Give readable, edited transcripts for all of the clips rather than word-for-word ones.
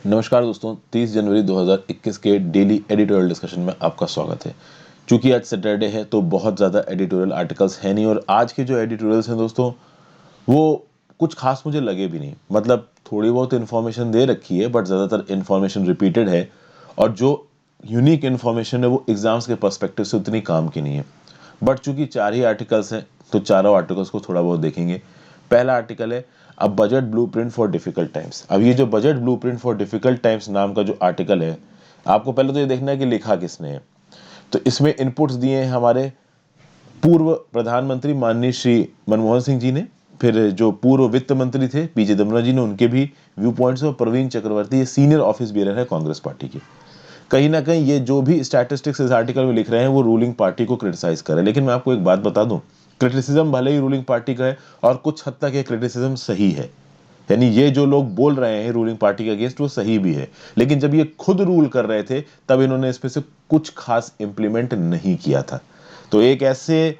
नमस्कार दोस्तों, 30 जनवरी 2021 के डेली एडिटोरियल डिस्कशन में आपका स्वागत है। चूंकि आज सैटरडे है तो बहुत ज़्यादा एडिटोरियल आर्टिकल्स हैं नहीं, और आज के जो एडिटोरियल्स हैं दोस्तों वो कुछ खास मुझे लगे भी नहीं। मतलब थोड़ी बहुत इन्फॉर्मेशन दे रखी है बट ज़्यादातर इन्फॉर्मेशन रिपीटेड है, और जो यूनिक इन्फॉर्मेशन है वो एग्जाम्स के पर्सपेक्टिव से उतनी काम की नहीं है। बट चूंकि 4 ही आर्टिकल्स हैं तो चारों आर्टिकल्स को थोड़ा बहुत देखेंगे। पहला आर्टिकल है a budget blueprint for difficult times. अब ये जो budget blueprint for difficult times नाम का जो आर्टिकल है, आपको पहले तो ये देखना है कि लिखा किसने है। तो इसमें इनपुट्स दिए हैं हमारे पूर्व प्रधानमंत्री माननीय श्री मनमोहन सिंह जी ने, फिर जो पूर्व वित्त मंत्री थे पी चिदम्बरम जी ने, उनके भी व्यू पॉइंट्स, और प्रवीण चक्रवर्ती ये सीनियर ऑफिस बेरर है कांग्रेस पार्टी के। कहीं ना कहीं ये जो भी स्टैटिस्टिक्स इस आर्टिकल में लिख रहे हैं वो रूलिंग पार्टी को क्रिटिसाइज कर रहे हैं। लेकिन मैं आपको एक बात बता दूं, क्रिटिसिज्म भले ही रूलिंग पार्टी का है और कुछ हद तक ये क्रिटिसिज्म सही है। यानी ये जो लोग बोल रहे हैं रूलिंग पार्टी के अगेंस्ट वो सही भी है, लेकिन जब ये खुद रूल कर रहे थे तब इन्होंने इसमें से कुछ खास इंप्लीमेंट नहीं किया था। तो एक ऐसे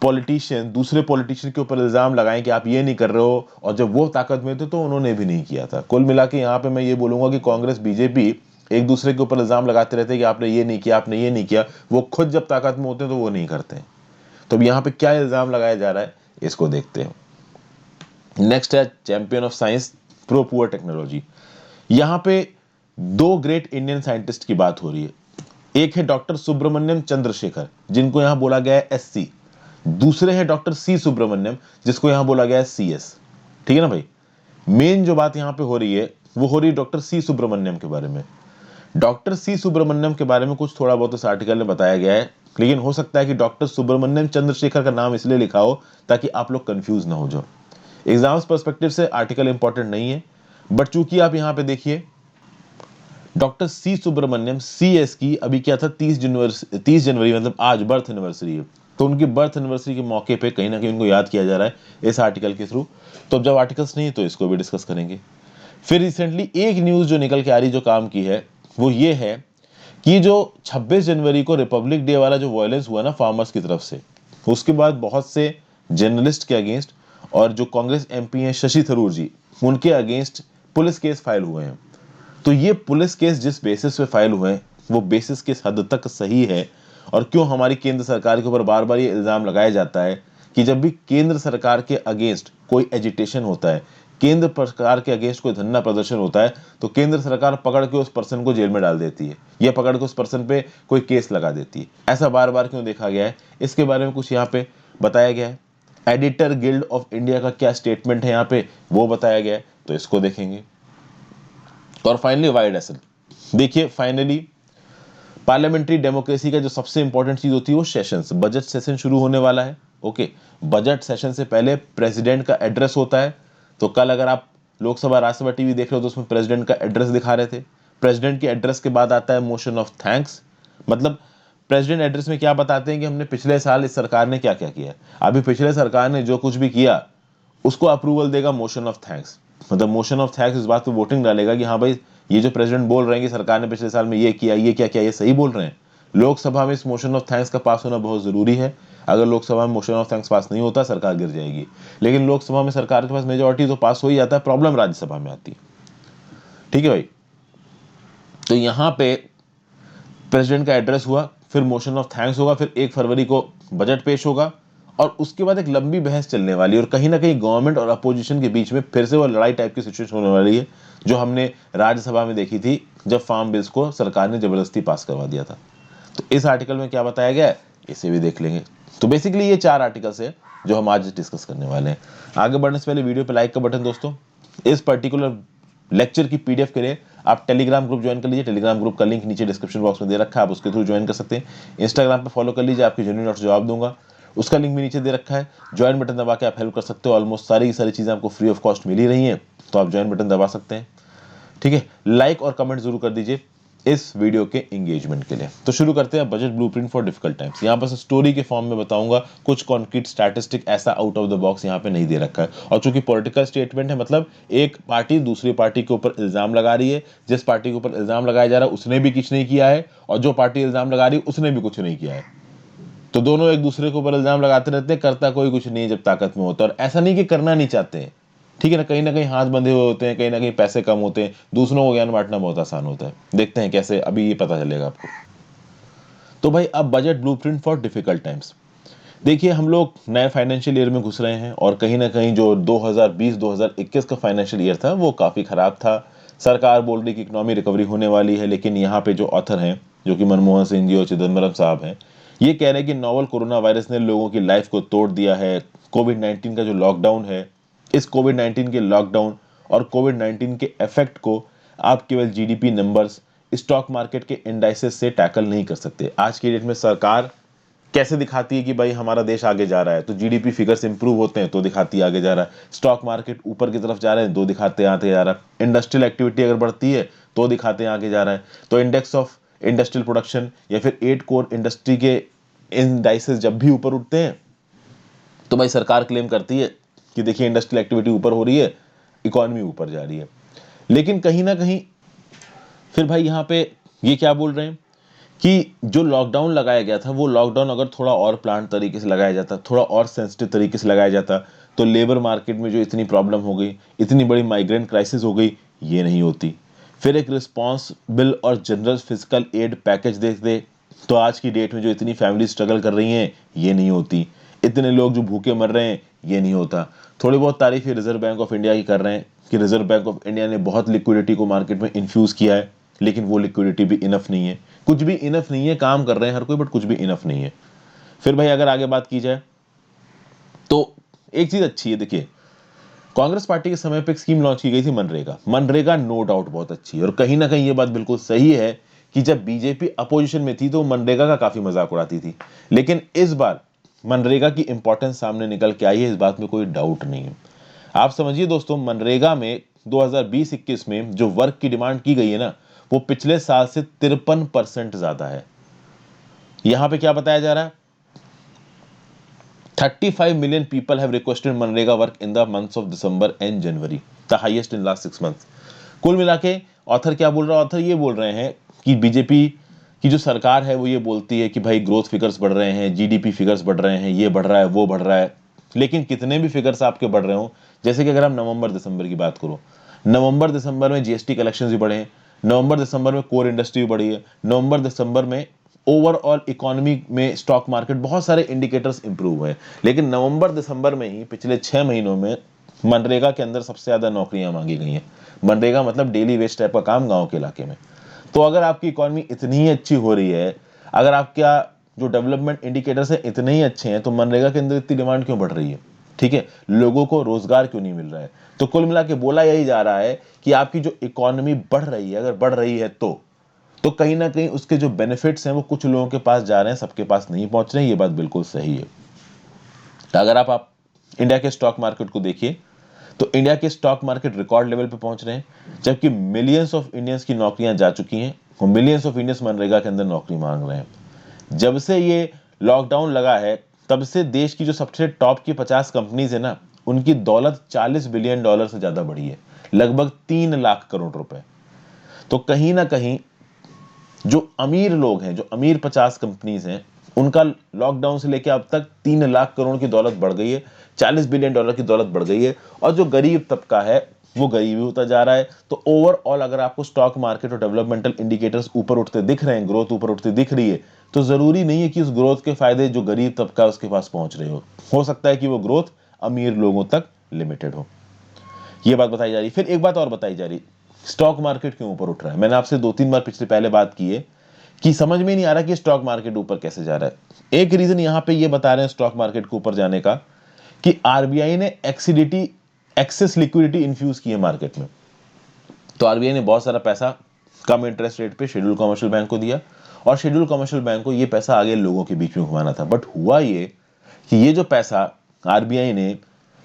पॉलिटिशियन दूसरे पॉलिटिशियन के ऊपर इल्जाम लगाएं कि आप ये नहीं कर रहे हो, और जब वो ताकत में थे तो उन्होंने भी नहीं किया था। कुल मिला के यहाँ पे मैं ये बोलूंगा कि कांग्रेस बीजेपी एक दूसरे के ऊपर इल्जाम लगाते रहते हैं कि आपने ये नहीं किया, आपने ये नहीं किया। वो खुद जब ताकत में होते हैं तो वो नहीं करते हैं। तो अब यहाँ पे क्या इल्जाम लगाया जा रहा है इसको देखते हैं। नेक्स्ट है champion of science pro poor technology. यहाँ पे दो ग्रेट इंडियन साइंटिस्ट की बात हो रही है। एक है डॉक्टर सुब्रमण्यम चंद्रशेखर, जिनको यहां बोला गया है एससी। दूसरे है डॉक्टर सी सुब्रमण्यम, जिसको यहां बोला गया है सीएस। ठीक है ना भाई। मेन जो बात यहां पे हो रही है वो हो रही है डॉक्टर सी सुब्रमण्यम के बारे में। डॉक्टर सी सुब्रमण्यम के बारे में कुछ थोड़ा बहुत इस आर्टिकल में बताया गया है, लेकिन हो सकता है कि डॉक्टर सुब्रमण्यम चंद्रशेखर का नाम इसलिए लिखा हो ताकि आप लोग कंफ्यूज ना हो जाओ। एग्जाम्स पर्सपेक्टिव से आर्टिकल इंपॉर्टेंट नहीं है, बट चूंकि आप यहां पे देखिए doctor C Subramaniam C S की अभी क्या था 30 जनवरी मतलब आज बर्थ एनिवर्सरी है। तो उनकी बर्थ एनिवर्सरी के मौके पे कहीं ना कहीं उनको याद किया जा रहा है इस आर्टिकल के थ्रू। तो अब जब आर्टिकल्स नहीं है तो इसको भी डिस्कस करेंगे। फिर रिसेंटली एक न्यूज जो निकल के आ रही, जो काम की है, वो ये है कि जो 26 जनवरी को रिपब्लिक डे वाला जो वायलेंस हुआ ना फार्मर्स की तरफ से, उसके बाद बहुत से जर्नलिस्ट के अगेंस्ट और जो कांग्रेस एमपी हैं शशि थरूर जी, उनके अगेंस्ट पुलिस केस फाइल हुए हैं। तो ये पुलिस केस जिस बेसिस पे फाइल हुए हैं वो बेसिस किस हद तक सही है, और क्यों हमारी केंद्र सरकार के ऊपर बार बार ये इल्जाम लगाया जाता है कि जब भी केंद्र सरकार के अगेंस्ट कोई एजिटेशन होता है, केंद्र सरकार के अगेंस्ट कोई धरना प्रदर्शन होता है, तो केंद्र सरकार पकड़ के उस पर्सन को जेल में डाल देती है या पकड़ के उस पर्सन पे कोई केस लगा देती है। ऐसा बार बार क्यों देखा गया है, इसके बारे में कुछ यहाँ पे बताया गया है। एडिटर गिल्ड ऑफ इंडिया का क्या स्टेटमेंट है यहाँ पे वो बताया गया है, तो इसको देखेंगे। और फाइनली वाइड एसेट। देखिए फाइनली पार्लियामेंट्री डेमोक्रेसी का जो सबसे इंपॉर्टेंट चीज होती है वो सेशंस, बजट सेशन शुरू होने वाला है। ओके, बजट सेशन से पहले प्रेसिडेंट का एड्रेस होता है। तो कल अगर आप लोकसभा राज्यसभा टीवी देख रहे हो तो उसमें प्रेसिडेंट का एड्रेस दिखा रहे थे। प्रेसिडेंट के एड्रेस के बाद आता है मोशन ऑफ थैंक्स। मतलब प्रेसिडेंट एड्रेस में क्या बताते हैं कि हमने पिछले साल इस सरकार ने क्या क्या किया। अभी पिछले सरकार ने जो कुछ भी किया उसको अप्रूवल देगा मोशन ऑफ थैंक्स। मतलब मोशन ऑफ थैंक्स इस बात पे वोटिंग डालेगा कि हाँ भाई, ये जो प्रेसिडेंट बोल रहे हैं कि सरकार ने पिछले साल में ये किया, ये क्या किया, ये सही बोल रहे हैं। लोकसभा में इस मोशन ऑफ थैंक्स का पास होना बहुत जरूरी है। अगर लोकसभा में मोशन ऑफ थैंक्स पास नहीं होता सरकार गिर जाएगी। लेकिन लोकसभा में सरकार के पास मेजोरिटी तो पास हो ही जाता है, प्रॉब्लम राज्यसभा में आती है। ठीक है भाई। तो यहाँ पे प्रेसिडेंट का एड्रेस हुआ, फिर मोशन ऑफ थैंक्स होगा, फिर 1 फरवरी को बजट पेश होगा, और उसके बाद एक लंबी बहस चलने वाली है, और कहीं ना कहीं गवर्नमेंट और अपोजिशन के बीच में फिर से वो लड़ाई टाइप की सिचुएशन होने वाली है जो हमने राज्यसभा में देखी थी जब फार्म बिल्स को सरकार ने जबरदस्ती पास करवा दिया था। तो इस आर्टिकल में क्या बताया गया है इसे भी देख लेंगे। तो बेसिकली ये 4 आर्टिकल्स है जो हम आज डिस्कस करने वाले हैं। आगे बढ़ने से पहले वीडियो पे लाइक का बटन दोस्तों। इस पर्टिकुलर लेक्चर की पीडीएफ के लिए आप टेलीग्राम ग्रुप ज्वाइन कर लीजिए। टेलीग्राम ग्रुप का लिंक नीचे डिस्क्रिप्शन बॉक्स में दे रखा है, आप उसके थ्रू ज्वाइन कर सकते हैं। इंस्टाग्राम पे फॉलो कर लीजिए, आपके जेन्युइन नोट्स जवाब दूंगा, उसका लिंक भी नीचे दे रखा है। ज्वाइन बटन दबा के आप हेल्प कर सकते हो। ऑलमोस्ट सारी की सारी चीज़ें आपको फ्री ऑफ कॉस्ट मिल ही रही हैं, तो आप ज्वाइन बटन दबा सकते हैं। ठीक है, लाइक और कमेंट जरूर कर दीजिए इस वीडियो के एंगेजमेंट के लिए। तो शुरू करते हैं budget blueprint for difficult times. यहाँ पर स्टोरी के फॉर्म में बताऊंगा, कुछ कॉन्क्रीट स्टैटिस्टिक ऐसा आउट ऑफ द बॉक्स यहाँ पे नहीं दे रखा है। और चूंकि पॉलिटिकल स्टेटमेंट है, मतलब एक पार्टी दूसरी पार्टी के ऊपर इल्जाम लगा रही है। जिस पार्टी के ऊपर इल्जाम लगाया जा रहा है उसने भी कुछ नहीं किया है, और जो पार्टी इल्जाम लगा रही है उसने भी कुछ नहीं किया है। तो दोनों एक दूसरे के ऊपर इल्जाम लगाते रहते हैं, करता कोई कुछ नहीं जब ताकत में होता है। और ऐसा नहीं कि करना नहीं चाहते हैं, ठीक है ना कहीं हाथ बंधे हुए होते हैं, कहीं ना कहीं पैसे कम होते हैं, दूसरों को ज्ञान बांटना बहुत आसान होता है। देखते हैं कैसे, अभी ये पता चलेगा आपको। तो भाई अब budget blueprint for difficult times. देखिए हम लोग नए फाइनेंशियल ईयर में घुस रहे हैं और कहीं ना कहीं जो 2020-2021 का फाइनेंशियल ईयर था वो काफ़ी ख़राब था। सरकार बोल रही कि इकोनॉमी रिकवरी होने वाली है, लेकिन यहाँ पे जो ऑथर हैं, जो कि मनमोहन सिंह जी और चिदम्बरम साहब हैं, ये कह रहे हैं कि नोवल कोरोना वायरस ने लोगों की लाइफ को तोड़ दिया है। कोविड-19 का जो लॉकडाउन है, इस कोविड-19 के लॉकडाउन और कोविड-19 के इफेक्ट को आप केवल जीडीपी नंबर्स, स्टॉक मार्केट के इंडाइसेस से टैकल नहीं कर सकते। आज की डेट में सरकार कैसे दिखाती है कि भाई हमारा देश आगे जा रहा है, तो जीडीपी फिगर्स इंप्रूव होते हैं तो दिखाती है आगे जा रहा है, स्टॉक मार्केट ऊपर की तरफ जा रहे हैं तो दिखाते हैं आगे जा रहा है, इंडस्ट्रियल एक्टिविटी अगर बढ़ती है तो दिखाते हैं आगे जा रहा है। तो इंडेक्स ऑफ इंडस्ट्रियल प्रोडक्शन या फिर 8 कोर इंडस्ट्री के इंडाइसेस जब भी ऊपर उठते हैं तो भाई सरकार क्लेम करती है कि देखिए इंडस्ट्रियल एक्टिविटी ऊपर हो रही है, इकोनॉमी ऊपर जा रही है। लेकिन कहीं ना कहीं फिर भाई यहाँ पे ये क्या बोल रहे हैं कि जो लॉकडाउन लगाया गया था, वो लॉकडाउन अगर थोड़ा और प्लान तरीके से लगाया जाता, थोड़ा और सेंसिटिव तरीके से लगाया जाता, तो लेबर मार्केट में जो इतनी प्रॉब्लम हो गई, इतनी बड़ी माइग्रेंट क्राइसिस हो गई, ये नहीं होती। फिर एक रिस्पॉन्सिबल और जनरल फिजिकल एड पैकेज देखते तो आज की डेट में जो इतनी फैमिली स्ट्रगल कर रही हैं ये नहीं होती, इतने लोग जो भूखे मर रहे हैं ये नहीं होता। थोड़ी बहुत तारीफ रिजर्व बैंक ऑफ इंडिया की कर रहे हैं कि रिजर्व बैंक ऑफ इंडिया ने बहुत लिक्विडिटी को मार्केट में इन्फ्यूज किया है, लेकिन वो लिक्विडिटी भी इनफ नहीं है, कुछ भी इनफ नहीं है। काम कर रहे हैं हर कोई, बट कुछ भी इनफ नहीं है। फिर भाई अगर आगे बात की जाए तो एक चीज अच्छी है, देखिए कांग्रेस पार्टी के समय पे एक स्कीम लॉन्च की गई थी मनरेगा। मनरेगा नो डाउट बहुत अच्छी है और कहीं ना कहीं ये बात बिल्कुल सही है कि जब बीजेपी अपोजिशन में थी तो मनरेगा का काफी मजाक उड़ाती थी, लेकिन इस बार मनरेगा की इंपॉर्टेंस सामने निकल के आई है, इस बात में कोई डाउट नहीं है। आप समझिए दोस्तों, मनरेगा में 2020-21 में जो वर्क की डिमांड की गई है ना, वो पिछले साल से 53% ज्यादा है। यहां पे क्या बताया जा रहा है, 35 million people have requested MNREGA work in the months of December and January, the highest in last 6 months. कुल मिला के ऑथर क्या बोल रहा है, ऑथर ये बोल रहे हैं कि बीजेपी की जो सरकार है वो ये बोलती है कि भाई ग्रोथ फिगर्स बढ़ रहे हैं, जीडीपी फिगर्स बढ़ रहे हैं, ये बढ़ रहा है वो बढ़ रहा है, लेकिन कितने भी फिगर्स आपके बढ़ रहे हो, जैसे कि अगर हम नवंबर दिसंबर की बात करो, नवंबर दिसंबर में जीएसटी कलेक्शंस भी बढ़े हैं, नवंबर दिसंबर में कोर इंडस्ट्री भी बढ़ी है, नवंबर दिसंबर में ओवरऑल इकोनॉमी में स्टॉक मार्केट बहुत सारे इंडिकेटर्स इंप्रूव हुए, लेकिन नवंबर दिसंबर में ही पिछले 6 महीनों में मनरेगा के अंदर सबसे ज्यादा नौकरियां मांगी गई हैं। मनरेगा मतलब डेली वेज टाइप का काम गांव के इलाके में। तो अगर आपकी इकोनॉमी इतनी ही अच्छी हो रही है, अगर आपका जो डेवलपमेंट इंडिकेटर्स है इतने ही अच्छे हैं, तो मनरेगा के अंदर इतनी डिमांड क्यों बढ़ रही है? ठीक है, लोगों को रोजगार क्यों नहीं मिल रहा है? तो कुल मिला के बोला यही जा रहा है कि आपकी जो इकोनॉमी बढ़ रही है, अगर बढ़ रही है तो कहीं ना कहीं उसके जो बेनिफिट्स हैं वो कुछ लोगों के पास जा रहे हैं, सबके पास नहीं पहुंच रहे हैं। ये बात बिल्कुल सही है। अगर आप इंडिया के स्टॉक मार्केट को देखिए तो इंडिया के स्टॉक मार्केट रिकॉर्ड लेवल पे पहुंच रहे हैं, जबकि मिलियंस ऑफ इंडियंस की नौकरियां जा चुकी हैं और मिलियंस ऑफ इंडियंस मनरेगा के अंदर नौकरी मांग रहे हैं। जब से ये लॉकडाउन लगा है तब से देश की जो सबसे टॉप की 50 कंपनीज है ना, उनकी दौलत $40 बिलियन से ज्यादा बढ़ी है, लगभग 3 लाख करोड़ रुपए। तो कहीं ना कहीं जो अमीर लोग हैं, जो अमीर 50 कंपनीज हैं, उनका लॉकडाउन से लेकर अब तक 3 लाख करोड़ की दौलत बढ़ गई है, $40 बिलियन की दौलत बढ़ गई है। और जो गरीब तबका है वो गरीब ही होता जा रहा है। तो ओवरऑल अगर आपको स्टॉक मार्केट और डेवलपमेंटल इंडिकेटर्स ऊपर उठते दिख रहे हैं, ग्रोथ ऊपर उठती दिख रही है, तो जरूरी नहीं है कि उस ग्रोथ के फायदे जो गरीब तबका है उसके पास पहुंच रहे हो सकता है कि वो ग्रोथ अमीर लोगों तक लिमिटेड हो। ये बात बताई जा रही। फिर एक बात और बताई जा रही, स्टॉक मार्केट क्यों ऊपर उठ रहा है। मैंने आपसे 2-3 बार पिछले पहले बात की है कि समझ में नहीं आ रहा कि स्टॉक मार्केट ऊपर कैसे जा रहा है। एक रीजन यहां पे ये बता रहे हैं स्टॉक मार्केट को ऊपर जाने का कि आरबीआई ने एक्सेस लिक्विडिटी इन्फ्यूज की है मार्केट में। तो आरबीआई ने बहुत सारा पैसा कम इंटरेस्ट रेट पे शेड्यूल कमर्शियल बैंक को दिया और शेड्यूल कमर्शियल बैंक को ये पैसा आगे लोगों के बीच में घुमाना था। बट हुआ ये कि ये जो पैसा आरबीआई ने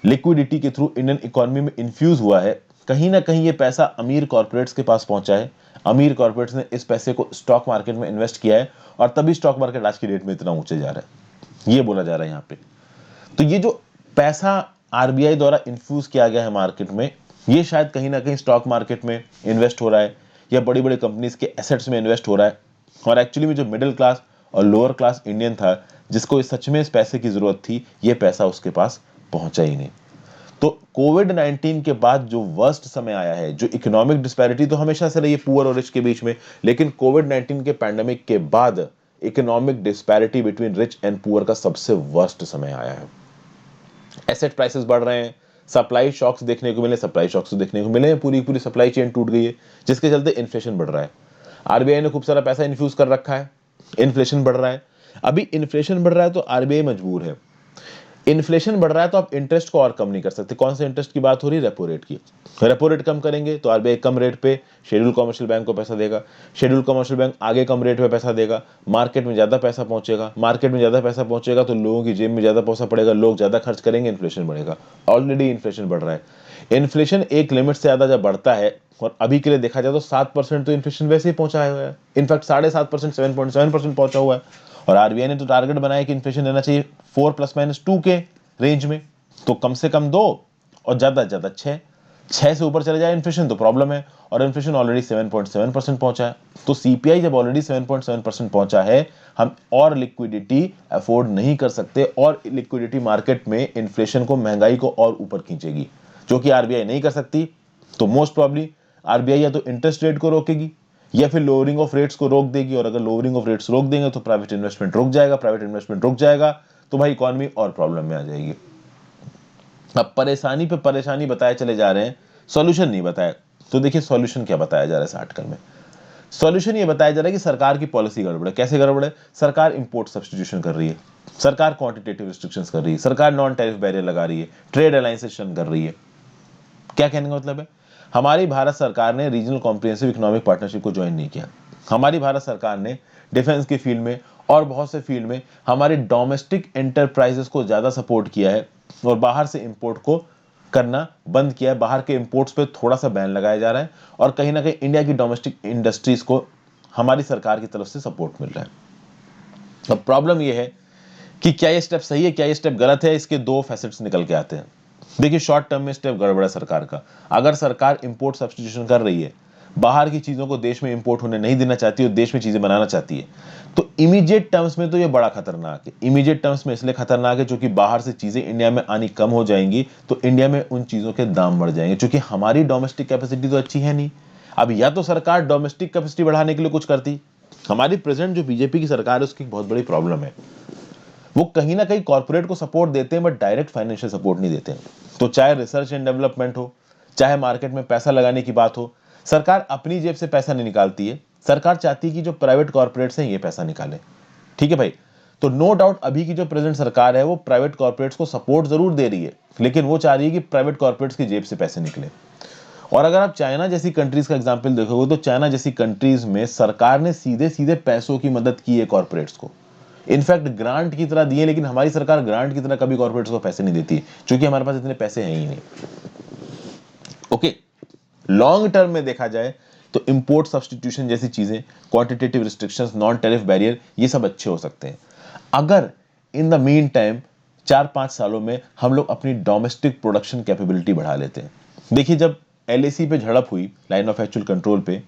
लिक्विडिटी के थ्रू इंडियन इकोनॉमी में इन्फ्यूज हुआ है, कहीं ना कहीं ये पैसा अमीर कॉर्पोरेट्स के पास पहुंचा है। अमीर कॉर्पोरेट्स ने इस पैसे को स्टॉक मार्केट में इन्वेस्ट किया है और तभी स्टॉक मार्केट आज की डेट में इतना ऊंचे जा रहा है, ये बोला जा रहा है यहाँ पे। तो ये जो पैसा आरबीआई द्वारा इन्फ्यूज किया गया है मार्केट में, ये शायद कहीं ना कहीं स्टॉक मार्केट में इन्वेस्ट हो रहा है या बड़ी बड़ी कंपनीज के एसेट्स में इन्वेस्ट हो रहा है। और एक्चुअली में जो मिडिल क्लास और लोअर क्लास इंडियन था जिसको सच में इस पैसे की जरूरत थी, ये पैसा उसके पास पहुंचा ही नहीं। तो कोविड 19 के बाद जो वर्स्ट समय आया है, जो इकोनॉमिक डिस्पैरिटी तो हमेशा से रही है पुअर और रिच के बीच में, लेकिन कोविड 19 के पैंडेमिक के बाद economic disparity between rich and poor का सबसे वर्स्ट समय आया है। एसेट प्राइसेस बढ़ रहे हैं, सप्लाई शॉक्स देखने को मिले, सप्लाई शॉक्स देखने को मिले, पूरी पूरी सप्लाई चेन टूट गई है, जिसके चलते इन्फ्लेशन बढ़ रहा है। आरबीआई ने खूब सारा पैसा इन्फ्यूज कर रखा है, इन्फ्लेशन बढ़ रहा है। अभी इन्फ्लेशन बढ़ रहा है तो आरबीआई मजबूर है। इन्फ्लेशन बढ़ रहा है तो आप इंटरेस्ट को और कम नहीं कर सकते। कौन से इंटरेस्ट की बात हो रही है? रेपो रेट की। रेपो रेट कम करेंगे तो आरबीआई कम रेट पे शेड्यूल कमर्शियल बैंक को पैसा देगा, शेड्यूल कमर्शियल बैंक आगे कम रेट पे पैसा देगा, मार्केट में ज्यादा पैसा पहुंचेगा, मार्केट में ज्यादा पैसा पहुंचेगा तो लोगों की जेब में ज्यादा पैसा पड़ेगा, लोग ज्यादा खर्च करेंगे, इन्फ्लेशन बढ़ेगा। ऑलरेडी इन्फ्लेशन बढ़ रहा है। इन्फ्लेशन एक लिमिट से ज्यादा जब बढ़ता है, और अभी के लिए देखा जाए तो 7% तो इन्फ्लेशन वैसे ही पहुंचा हुआ है, इनफैक्ट 7.5%, 7.7% पहुंचा हुआ है। और आरबीआई ने तो टारगेट बनाया कि इन्फ्लेशन रहना चाहिए 4 ± 2 के रेंज में, तो कम से कम 2 और ज्यादा से ज्यादा 6 से ऊपर चले जाए इन्फ्लेशन तो प्रॉब्लम है। और इन्फ्लेशन ऑलरेडी 7.7% पहुंचा है। तो सीपीआई जब ऑलरेडी 7.7% पहुंचा है, हम और लिक्विडिटी अफोर्ड नहीं कर सकते, और लिक्विडिटी मार्केट में इन्फ्लेशन को, महंगाई को और ऊपर खींचेगी, जो कि आरबीआई नहीं कर सकती। तो मोस्ट प्रॉब्ली आरबीआई या तो इंटरेस्ट रेट को रोकेगी या फिर लोअरिंग ऑफ रेट्स को रोक देगी, और अगर लोअरिंग ऑफ रेट्स रोक देंगे तो प्राइवेट इन्वेस्टमेंट रुक जाएगा, प्राइवेट इन्वेस्टमेंट रुक जाएगा तो भाई इकोनॉमी और प्रॉब्लम में आ जाएगी। अब परेशानी पे परेशानी बताए चले जा रहे हैं, सॉल्यूशन नहीं बताया। तो देखिए सॉल्यूशन क्या बताया जा रहा है इस आर्टिकल में। सॉल्यूशन ये बताया जा रहा है कि सरकार की पॉलिसी गड़बड़ है। कैसे गड़बड़ है? सरकार इंपोर्ट सब्स्टिट्यूशन कर रही है, सरकार क्वांटिटेटिव रिस्ट्रिक्शंस कर रही है, सरकार नॉन टैरिफ बैरियर लगा रही है, ट्रेड अलायंसेस कर रही है। क्या कहने का मतलब है? हमारी भारत सरकार ने रीजनल कॉम्प्रिहेंसिव इकोनॉमिक पार्टनरशिप को ज्वाइन नहीं किया। हमारी भारत सरकार ने डिफेंस की फील्ड में और बहुत से फील्ड में हमारे डोमेस्टिक एंटरप्राइजेस को ज्यादा सपोर्ट किया है, और बाहर से इंपोर्ट को करना बंद किया है। बाहर के इंपोर्ट्स पे थोड़ा सा बैन लगाया जा रहा है, और कहीं ना कहीं इंडिया की डोमेस्टिक इंडस्ट्रीज को हमारी सरकार की तरफ से सपोर्ट मिल रहा है। अब प्रॉब्लम यह है कि क्या ये स्टेप सही है, क्या ये स्टेप गलत है? इसके दो फैसेट्स निकल के आते हैं। देखिए शॉर्ट टर्म में स्टेप गड़बड़ है सरकार का। अगर सरकार इंपोर्ट सब्स्टिट्यूशन कर रही है, बाहर की चीजों को देश में इंपोर्ट होने नहीं देना चाहती और देश में चीजें बनाना चाहती है, तो इमीडिएट टर्म्स में तो ये बड़ा खतरनाक है। इमीडिएट टर्म्स में इसलिए खतरनाक है क्योंकि बाहर से चीजें इंडिया में आनी कम हो जाएंगी, तो इंडिया में उन चीजों के दाम बढ़ जाएंगे, क्योंकि हमारी डोमेस्टिक कैपेसिटी तो अच्छी है नहीं। अब या तो सरकार डोमेस्टिक कैपेसिटी बढ़ाने के लिए कुछ करती। हमारी प्रेजेंट जो बीजेपी की सरकार है उसकी बहुत बड़ी प्रॉब्लम है, वो कहीं ना कहीं कॉर्पोरेट को सपोर्ट देते हैं बट डायरेक्ट फाइनेंशियल सपोर्ट नहीं देते हैं। तो चाहे रिसर्च एंड डेवलपमेंट हो, चाहे मार्केट में पैसा लगाने की बात हो, सरकार अपनी जेब से पैसा नहीं निकालती है। सरकार चाहती है कि जो प्राइवेट कॉर्पोरेट्स हैं ये पैसा निकाले। ठीक है भाई। तो नो डाउट अभी की जो प्रेजेंट सरकार है वो प्राइवेट कॉर्पोरेट्स को सपोर्ट जरूर दे रही है, लेकिन वो चाह रही है कि प्राइवेट कॉर्पोरेट्स की जेब से पैसे निकले। और अगर आप चाइना जैसी कंट्रीज का एग्जाम्पल देखोगे तो चाइना जैसी कंट्रीज में सरकार ने सीधे सीधे पैसों की मदद की है कॉर्पोरेट्स को, इनफैक्ट ग्रांट की तरह दिए। लेकिन हमारी सरकार ग्रांट की तरह कभी कॉर्पोरेट्स को पैसे नहीं देती, क्योंकि हमारे पास इतने पैसे हैं ही नहीं। ओके, लॉन्ग टर्म में देखा जाए तो इंपोर्ट सब्स्टिट्यूशन जैसी चीजें, quantitative restrictions, non tariff barrier, ये सब अच्छे हो सकते हैं अगर इन द मीन टाइम 4-5 सालों में हम लोग अपनी डोमेस्टिक प्रोडक्शन कैपेबिलिटी बढ़ा लेते हैं। देखिए जब एलएसी पे झड़प हुई, लाइन ऑफ एक्चुअल कंट्रोल पे,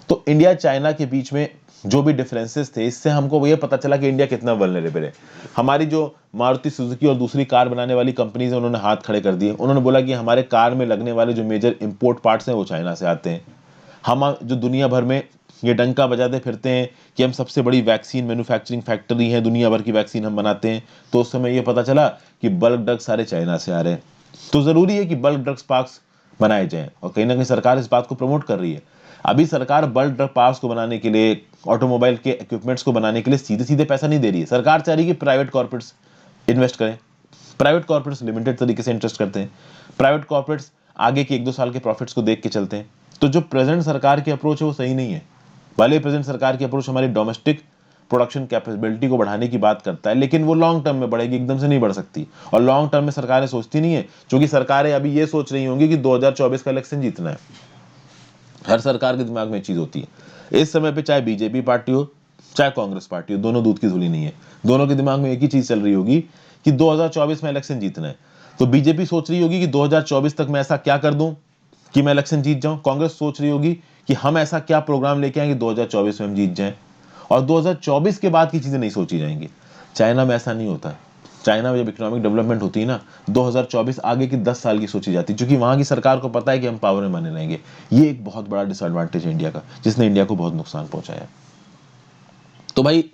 तो इंडिया चाइना के बीच में जो भी डिफरेंसेस थे, इससे हमको ये पता चला कि इंडिया कितना वल्नरेबल है। हमारी जो मारुति सुजुकी और दूसरी कार बनाने वाली कंपनीज हैं, उन्होंने हाथ खड़े कर दिए। उन्होंने बोला कि हमारे कार में लगने वाले जो मेजर इंपोर्ट पार्ट्स हैं वो चाइना से आते हैं। हम जो दुनिया भर में ये डंका बजाते फिरते हैं कि हम सबसे बड़ी वैक्सीन मैन्युफैक्चरिंग फैक्ट्री है, दुनिया भर की वैक्सीन हम बनाते हैं, तो उस समय ये पता चला कि बल्क ड्रग्स सारे चाइना से आ रहे हैं। तो जरूरी है कि बल्क ड्रग्स पार्क्स बनाए जाएं, और कहीं ना कहीं सरकार इस बात को प्रमोट कर रही है। अभी सरकार बल्क ड्रग पार्क्स को बनाने के लिए, ऑटोमोबाइल के इक्विपमेंट्स को बनाने के लिए सीधे सीधे पैसा नहीं दे रही है। सरकार चाह रही है कि प्राइवेट कॉर्पोरेट्स इन्वेस्ट करें। प्राइवेट कॉर्पोरेट्स लिमिटेड तरीके से इंटरेस्ट करते हैं। प्राइवेट कॉर्पोरेट्स आगे के 1-2 साल के प्रॉफिट्स को देख के चलते हैं। तो जो प्रेजेंट सरकार की अप्रोच है वो सही नहीं है। भले प्रेजेंट सरकार की अप्रोच हमारी डोमेस्टिक प्रोडक्शन कैपेबिलिटी को बढ़ाने की बात करता है, लेकिन वो लॉन्ग टर्म में बढ़ेगी, एकदम से नहीं बढ़ सकती। और लॉन्ग टर्म में सरकारें सोचती नहीं है, क्योंकि सरकारें अभी ये सोच रही होंगी कि 2024 का इलेक्शन जीतना है। हर सरकार के दिमाग में चीज होती है। इस समय पे चाहे बीजेपी पार्टी हो चाहे कांग्रेस पार्टी हो, दोनों दूध की धुली नहीं है। दोनों के दिमाग में एक ही चीज चल रही होगी कि 2024 में इलेक्शन जीतना है। तो बीजेपी सोच रही होगी कि 2024 तक मैं ऐसा क्या कर दूं कि मैं इलेक्शन जीत जाऊं। कांग्रेस सोच रही होगी कि हम ऐसा क्या प्रोग्राम लेके आएंगे 2024 में हम जीत जाएं। और 2024 के बाद की चीजें नहीं सोची जाएंगी। चाइना में ऐसा नहीं होता। चाइना में जब इकोनॉमिक डेवलपमेंट होती है ना, 2024 आगे की 10 साल की सोची जाती है, क्योंकि वहां की सरकार को पता है कि हम पावर में बने रहेंगे। ये एक बहुत बड़ा डिसएडवांटेज है इंडिया का, जिसने इंडिया को बहुत नुकसान पहुंचाया। तो भाई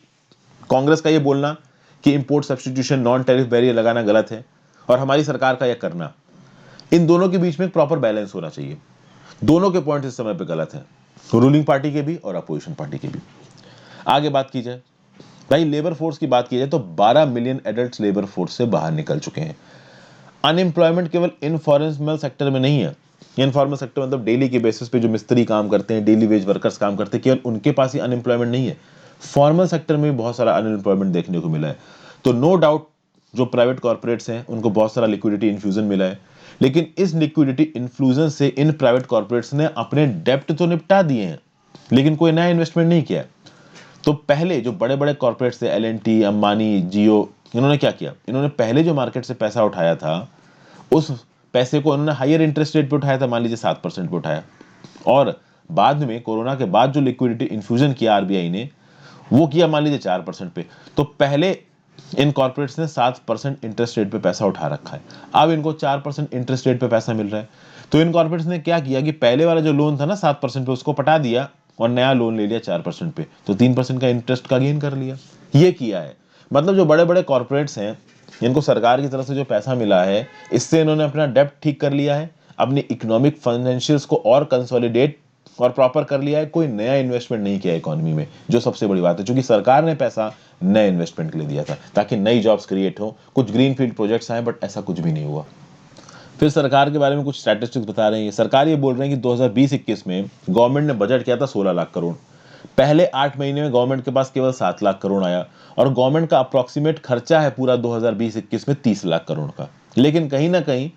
कांग्रेस का ये बोलना कि import substitution, non tariff barrier लगाना गलत है, और हमारी सरकार का यह करना, इन दोनों के बीच में एक प्रॉपर बैलेंस होना चाहिए। दोनों के पॉइंट इस समय पे गलत है, रूलिंग पार्टी के भी और अपोजिशन पार्टी के भी। आगे बात की जाए भाई, लेबर फोर्स की बात की जाए तो 12 मिलियन एडल्ट लेबर फोर्स से बाहर निकल चुके हैं। अनएम्प्लॉयमेंट केवल इनफॉर्मल सेक्टर में नहीं है। इनफॉर्मल सेक्टर मतलब डेली के बेसिस पे जो मिस्त्री काम करते हैं, डेली वेज वर्कर्स काम करते हैं, केवल उनके पास ही अनएम्प्लॉयमेंट नहीं है, फॉर्मल सेक्टर में भी बहुत सारा अनएम्प्लॉयमेंट देखने को मिला है। तो नो डाउट जो प्राइवेट कॉर्पोरेट्स हैं उनको बहुत सारा लिक्विडिटी इन्फ्यूजन मिला है, लेकिन इस लिक्विडिटी इन्फ्यूजन से इन प्राइवेट कॉर्पोरेट्स ने अपने डेप्ट तो निपटा दिए हैं, लेकिन कोई नया इन्वेस्टमेंट नहीं किया। तो पहले जो बड़े बड़े कॉर्पोरेट्स थे, एल&टी, अंबानी, जियो, इन्होंने क्या किया, इन्होंने पहले जो मार्केट से पैसा उठाया था उस पैसे को इन्होंने हायर इंटरेस्ट रेट पे उठाया था, मान लीजिए 7% पे उठाया, और बाद में कोरोना के बाद जो लिक्विडिटी इन्फ्यूजन किया आरबीआई ने, वो किया मान लीजिए 4% पे। तो पहले इन कॉर्पोरेट्स ने 7% इंटरेस्ट रेट पे पैसा उठा रखा है, अब इनको 4% इंटरेस्ट रेट पे पैसा मिल रहा है। तो इन कॉर्पोरेट्स ने क्या किया कि पहले वाला जो लोन था ना 7% पे, उसको पटा दिया और नया लोन ले लिया 4% पे, तो 3% का इंटरेस्ट का गेन कर लिया। ये किया है। मतलब जो बड़े बड़े कॉर्पोरेट्स हैं, इनको सरकार की तरफ से जो पैसा मिला है, इससे इन्होंने अपना डेब्ट ठीक कर लिया है, अपनी इकोनॉमिक फाइनेंशियल्स को और कंसोलिडेट और प्रॉपर कर लिया है। कोई नया इन्वेस्टमेंट नहीं किया इकोनॉमी में, जो सबसे बड़ी बात है, क्योंकि सरकार ने पैसा नए इन्वेस्टमेंट के लिए दिया था ताकि नई जॉब्स क्रिएट हो, कुछ ग्रीनफील्ड प्रोजेक्ट्स आए, बट ऐसा कुछ भी नहीं हुआ। फिर सरकार के बारे में कुछ स्टैटिस्टिक्स बता रहे हैं। सरकार ये बोल रहे हैं कि 2020-21 में गवर्नमेंट ने बजट किया था 16 लाख करोड़। पहले 8 महीने में गवर्नमेंट के पास केवल 7 लाख करोड़ आया, और गवर्नमेंट का अप्रोक्सीमेट खर्चा है पूरा 2020-21 में 30 लाख करोड़ का। लेकिन कहीं ना कहीं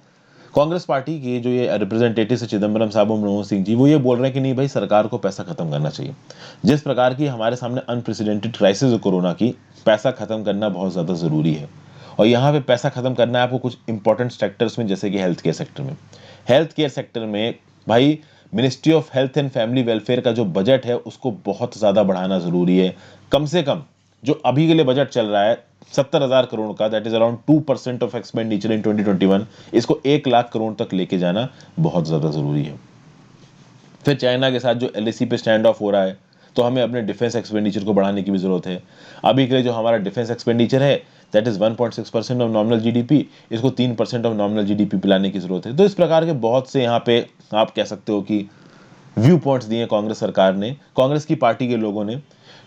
कांग्रेस पार्टी के जो ये रिप्रेजेंटेटिव है, चिदम्बरम साहब, मनमोहन सिंह जी, वो ये बोल रहे हैं कि नहीं भाई, सरकार को पैसा खत्म करना चाहिए। जिस प्रकार की हमारे सामने अनप्रेसिडेंटेड क्राइसिस है कोरोना की, पैसा खत्म करना बहुत ज़्यादा ज़रूरी है। और यहाँ पे पैसा खत्म करना है आपको कुछ इंपॉर्टेंट सेक्टर्स में, जैसे कि हेल्थ केयर सेक्टर में। हेल्थ केयर सेक्टर में भाई ministry of health and family welfare का जो बजट है उसको बहुत ज़्यादा बढ़ाना ज़रूरी है। कम से कम जो अभी के लिए बजट चल रहा है 70,000 करोड़ का, that is around 2% of expenditure in 2021, इसको 1 लाख करोड़ तक लेके जाना बहुत ज़्यादा ज़रूरी है। फिर चाइना के साथ जो एलएसी पे स्टैंड ऑफ हो रहा है, तो हमें अपने डिफेंस एक्सपेंडिचर को बढ़ाने की भी ज़रूरत है। अभी के लिए जो हमारा डिफेंस एक्सपेंडिचर है that is 1.6% of nominal GDP, इसको 3% ऑफ नॉमिनल जीडीपी पिलाने की ज़रूरत है। तो इस प्रकार के बहुत से यहाँ पे आप कह सकते हो कि व्यू पॉइंट्स दिए कांग्रेस सरकार ने, कांग्रेस की पार्टी के लोगों ने।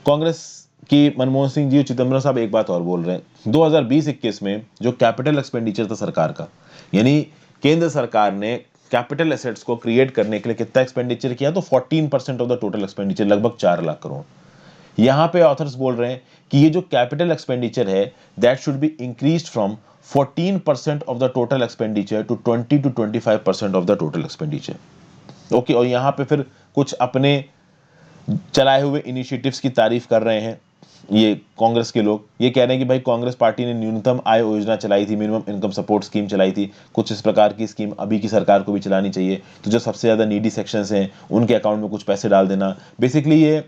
कांग्रेस की मनमोहन सिंह जी और चिदम्बरम साहब एक बात और बोल रहे हैं, 2020-21 में जो कैपिटल एक्सपेंडिचर था सरकार का, यानी केंद्र सरकार ने कैपिटल एसेट्स को क्रिएट करने के लिए कितना एक्सपेंडिचर किया, तो 14% ऑफ द टोटल एक्सपेंडिचर, लगभग 4 लाख करोड़। यहां पे ऑथर्स बोल रहे हैं कि ये जो कैपिटल एक्सपेंडिचर है that should be increased from 14% of the total expenditure to 20 to 25% of the total expenditure. Okay, और यहां पे फिर कुछ अपने चलाए हुए इनिशिएटिव्स की तारीफ कर रहे हैं ये कांग्रेस के लोग। ये कह रहे हैं कि भाई कांग्रेस पार्टी ने न्यूनतम आय योजना चलाई थी, मिनिमम इनकम सपोर्ट स्कीम चलाई थी, कुछ इस प्रकार की स्कीम अभी की सरकार को भी चलानी चाहिए। तो जो सबसे ज़्यादा नीडी सेक्शंस हैं उनके अकाउंट में कुछ पैसे डाल देना। बेसिकली ये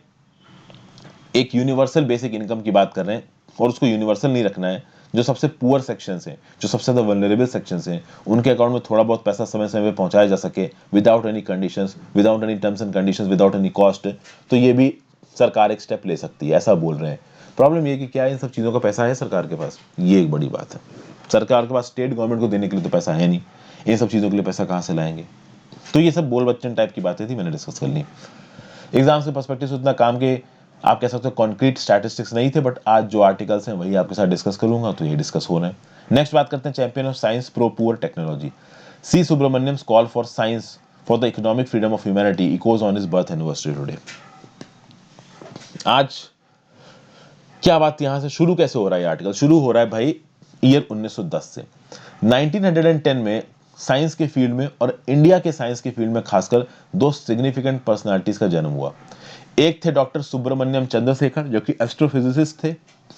एक यूनिवर्सल बेसिक इनकम की बात कर रहे हैं, और उसको यूनिवर्सल नहीं रखना है। जो सबसे पुअर सेक्शंस हैं, जो सबसे ज़्यादा वल्नरेबल सेक्शंस हैं, उनके अकाउंट में थोड़ा बहुत पैसा समय समय पे पहुंचाया जा सके, without any conditions, without any terms and conditions, without any cost. तो ये भी सरकार एक स्टेप ले सकती है, ऐसा बोल रहे हैं। प्रॉब्लम ये कि क्या इन सब चीज़ों का पैसा है सरकार के पास, ये एक बड़ी बात है। सरकार के पास स्टेट गवर्नमेंट को देने के लिए तो पैसा है नहीं, इन सब चीज़ों के लिए पैसा कहाँ से लाएंगे। तो ये सब बोल बच्चन टाइप की बातें थी, मैंने डिस्कस कर ली। एग्जाम्स के पर्सपेक्टिव से उतना काम के आप कह सकते हो कॉन्क्रीट स्टैटिस्टिक्स नहीं थे, बट आज जो आर्टिकल्स हैं वही आपके साथ डिस्कस करूंगा, तो ये डिस्कस हो रहे हैं। नेक्स्ट बात करते हैं champion of science pro poor technology. C Subramaniam's call for science for the economic freedom of humanity echoes on his birth anniversary today. आज क्या बात, यहां से शुरू कैसे हो रहा है? ये आर्टिकल शुरू हो रहा है भाई ईयर 1910 से। 1910 में साइंस के फील्ड में और इंडिया के साइंस के फील्ड में खासकर दो सिग्निफिकेंट पर्सनालिटीज का जन्म हुआ। एक थे डॉक्टर सुब्रमण्यम चंद्रशेखर जो कि एस्ट्रोफिजिसिस्ट थे,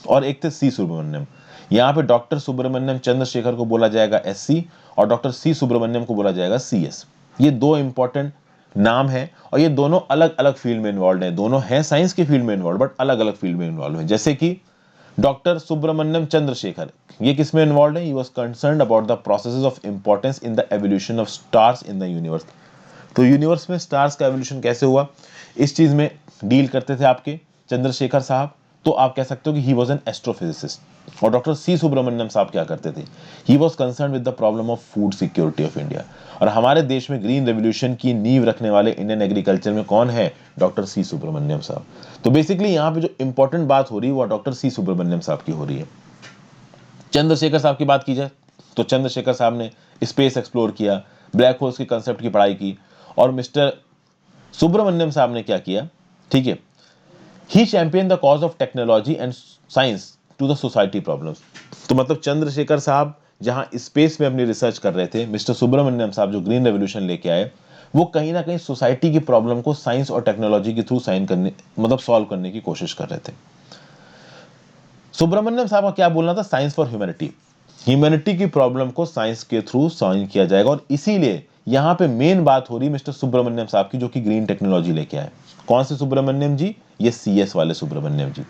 और एक थे सी सुब्रमण्यम। यहाँ पे डॉक्टर सुब्रमण्यम चंद्रशेखर को बोला जाएगा एससी, और डॉक्टर सी सुब्रमण्यम को बोला जाएगा सीएस। ये दो इंपॉर्टेंट नाम है, और ये दोनों अलग अलग फील्ड में इन्वॉल्व हैं। दोनों हैं साइंस के फील्ड में इन्वॉल्व, बट अलग अलग फील्ड में इन्वॉल्व हैं। जैसे कि डॉक्टर सुब्रमण्यम चंद्रशेखर, ये किसमें इन्वॉल्व है? He was concern about the processes of importance in the evolution of stars in the universe. तो यूनिवर्स में स्टार्स का एवोल्यूशन कैसे हुआ, इस चीज में डील करते थे आपके चंद्रशेखर साहब। तो आप कह सकते हो कि ही वॉज एन एस्ट्रोफिजिसिस्ट। और डॉक्टर सी सुब्रमण्यम साहब क्या करते थे? He was concern with the problem of food security of India. और हमारे देश में ग्रीन रेवोल्यूशन की नींव रखने वाले इंडियन एग्रीकल्चर में कौन है? डॉक्टर सी सुब्रमण्यम साहब। तो बेसिकली यहाँ पे जो इंपॉर्टेंट बात हो रही है वो डॉक्टर सी सुब्रमण्यम साहब की हो रही है। चंद्रशेखर साहब की बात की जाए तो चंद्रशेखर साहब ने स्पेस एक्सप्लोर किया, ब्लैक होल्स के कंसेप्ट की पढ़ाई की। और मिस्टर सुब्रमण्यम साहब ने क्या किया? ठीक है, he champion the cause of technology and science to the society problems. तो मतलब चंद्रशेखर साहब जहां स्पेस में अपनी रिसर्च कर रहे थे, मिस्टर सुब्रमण्यम साहब जो ग्रीन रेवोल्यूशन लेके आए, वो कहीं ना कहीं सोसाइटी की प्रॉब्लम को साइंस और टेक्नोलॉजी के थ्रू साइन करने मतलब सॉल्व करने की कोशिश कर रहे थे। सुब्रमण्यम साहब का क्या बोलना था? Science for humanity. ह्यूमैनिटी की प्रॉब्लम को साइंस के थ्रू सॉल्व किया जाएगा। और इसीलिए यहां पे मेन बात हो रही मिस्टर सुब्रमण्यम साहब की, जो कि ग्रीन टेक्नोलॉजी लेके आए। कौन से सुब्रमण्यम जी? ये सीएस वाले सुब्रमण्यम जी।